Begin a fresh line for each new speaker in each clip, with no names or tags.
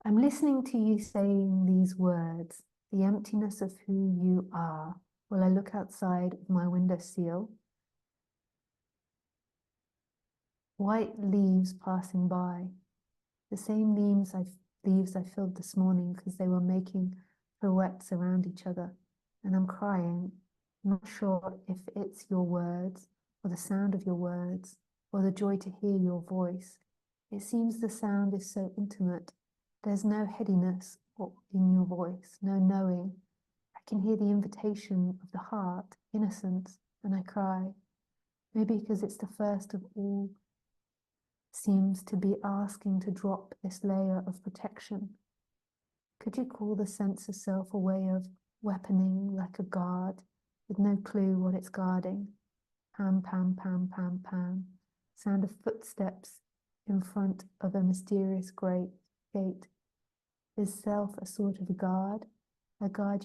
I'm listening to you saying these words, the emptiness of who you are, while I look outside of my windowsill. White leaves passing by, the same leaves I filled this morning because they were making pirouettes around each other, and I'm crying, not sure if it's your words, or the sound of your words, or the joy to hear your voice. It seems the sound is so intimate. There's no headiness in your voice, no knowing. I can hear the invitation of the heart, innocence, and I cry. Maybe because it's the first of all, seems to be asking to drop this layer of protection. Could you call the sense of self a way of weaponing like a guard with no clue what it's guarding? Pam, pam, pam, pam, pam. Sound of footsteps in front of a mysterious great gate. Is self a sort of a guard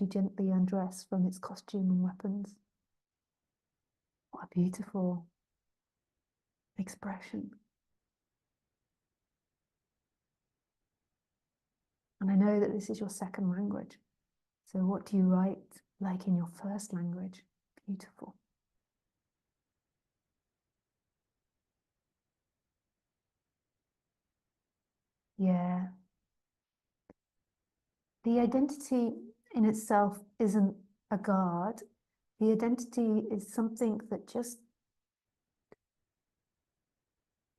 you gently undress from its costume and weapons? What a beautiful expression. And I know that this is your second language. So what do you write like in your first language? Beautiful. Yeah. The identity in itself isn't a guard. The identity is something that just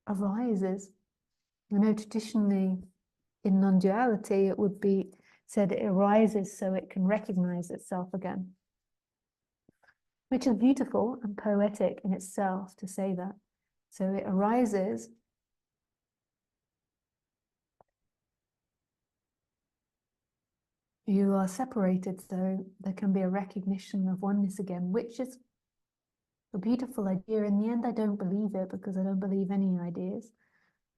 arises. You know, traditionally in non-duality, it would be said it arises so it can recognize itself again, which is beautiful and poetic in itself to say that. So it arises you are separated, so there can be a recognition of oneness again, which is a beautiful idea. In the end, I don't believe it because I don't believe any ideas,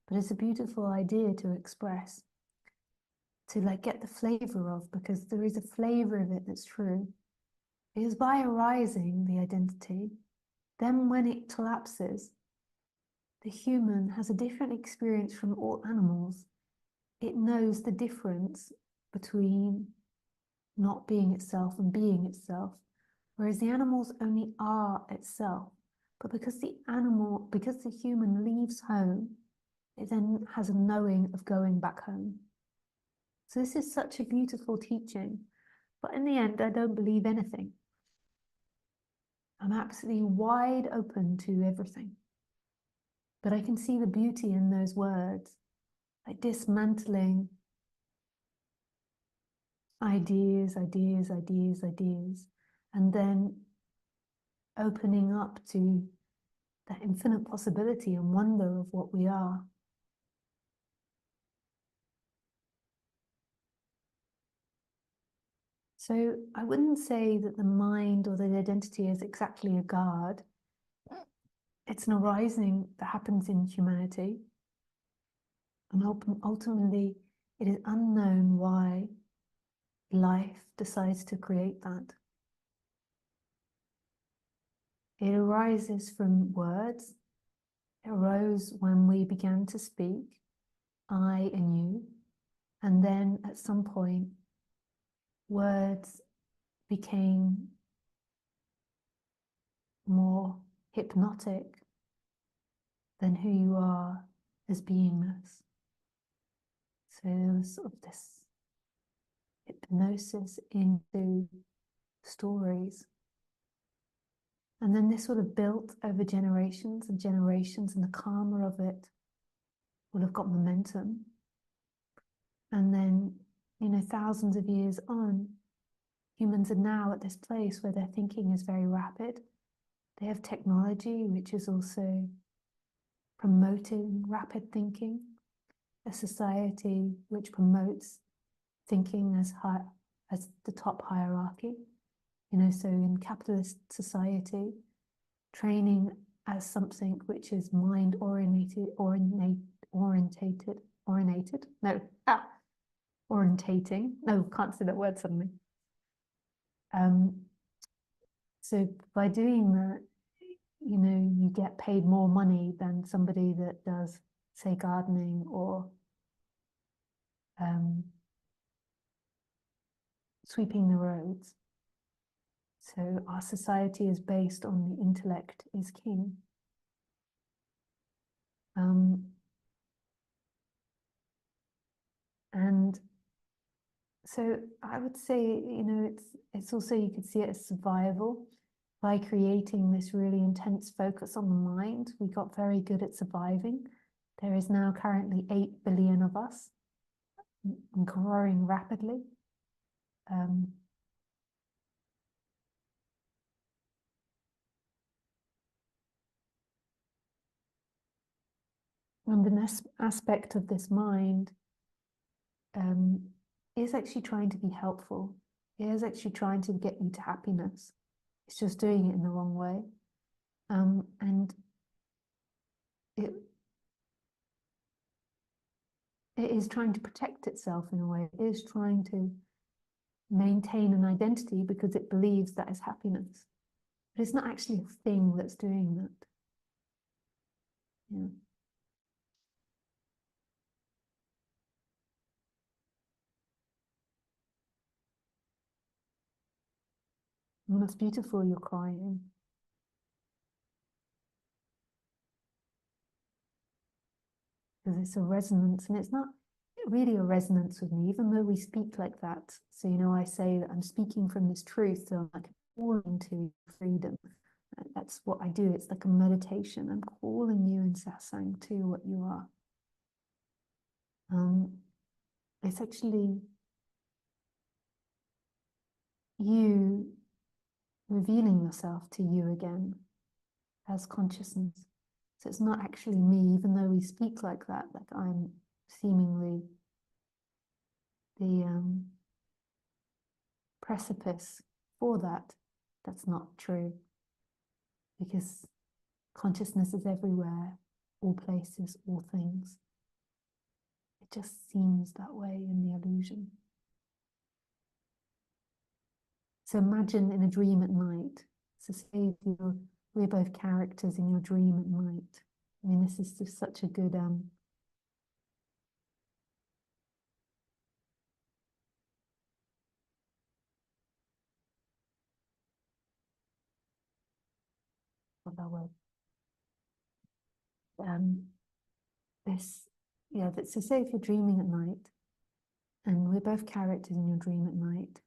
but it's a beautiful idea to express, to like get the flavor of, because there is a flavor of it that's true. It is by arising the identity, then when it collapses, the human has a different experience from all animals. It knows the difference between not being itself and being itself, whereas the animals only are itself. But because the human leaves home, it then has a knowing of going back home. So this is such a beautiful teaching. But in the end, I don't believe anything. I'm absolutely wide open to everything. But I can see the beauty in those words, like dismantling ideas, and then opening up to that infinite possibility and wonder of what we are. So I wouldn't say that the mind or the identity is exactly a guard. It's an arising that happens in humanity. And ultimately, it is unknown why life decides to create that. It arises from words. It arose when we began to speak, I and you. And then at some point, words became more hypnotic than who you are as beingness. So there was sort of this hypnosis into stories. And then this sort of built over generations and generations, and the karma of it will have got momentum. And then, you know, thousands of years on, humans are now at this place where their thinking is very rapid. They have technology, which is also promoting rapid thinking, a society which promotes thinking as the top hierarchy. You know, so in capitalist society, training as something which is mind orientated, orientating. No, can't say that word suddenly. So by doing that, you know, you get paid more money than somebody that does, say, gardening or sweeping the roads. So our society is based on the intellect is king. And so I would say, you know, it's also, you could see it as survival. By creating this really intense focus on the mind, we got very good at surviving. There is now currently 8 billion of us, and growing rapidly. And an aspect of this mind is actually trying to be helpful. It is actually trying to get you to happiness. It's just doing it in the wrong way. And it is trying to protect itself in a way. It is trying to maintain an identity because it believes that is happiness. But it's not actually a thing that's doing that. Yeah. And that's beautiful, you're crying. Because it's a resonance, and it's not really a resonance with me, even though we speak like that. So, you know, I say that I'm speaking from this truth, so I'm like calling to freedom. That's what I do. It's like a meditation. I'm calling you in satsang to what you are. It's actually you revealing yourself to you again as consciousness. So it's not actually me, even though we speak like that, like I'm seemingly the precipice for that. That's not true, because consciousness is everywhere, all places, all things. It just seems that way in the illusion. So imagine in a dream at night. So say we're both characters in your dream at night. I mean, this is just such a good what that word. So say if you're dreaming at night, and we're both characters in your dream at night,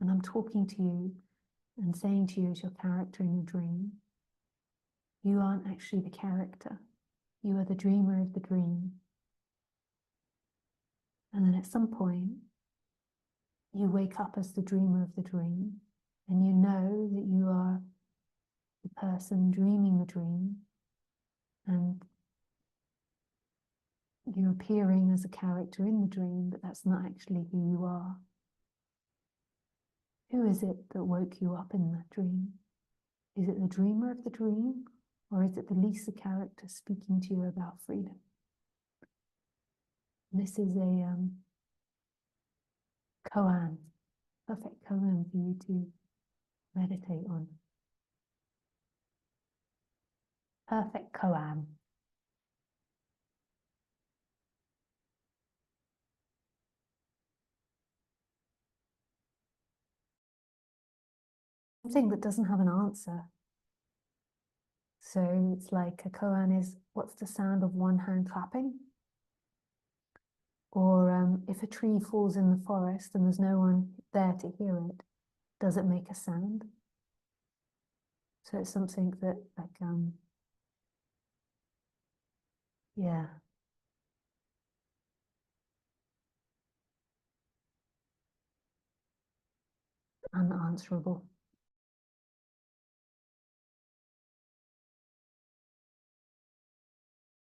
and I'm talking to you and saying to you as your character in your dream, you aren't actually the character. You are the dreamer of the dream. And then at some point, you wake up as the dreamer of the dream, and you know that you are the person dreaming the dream, and you're appearing as a character in the dream, but that's not actually who you are. Who is it that woke you up in that dream? Is it the dreamer of the dream, or is it the Lisa character speaking to you about freedom? This is a koan, perfect koan for you to meditate on. Perfect koan. Something that doesn't have an answer. So it's like a koan is, what's the sound of one hand clapping? Or if a tree falls in the forest and there's no one there to hear it, does it make a sound? So it's something that, like, yeah, unanswerable.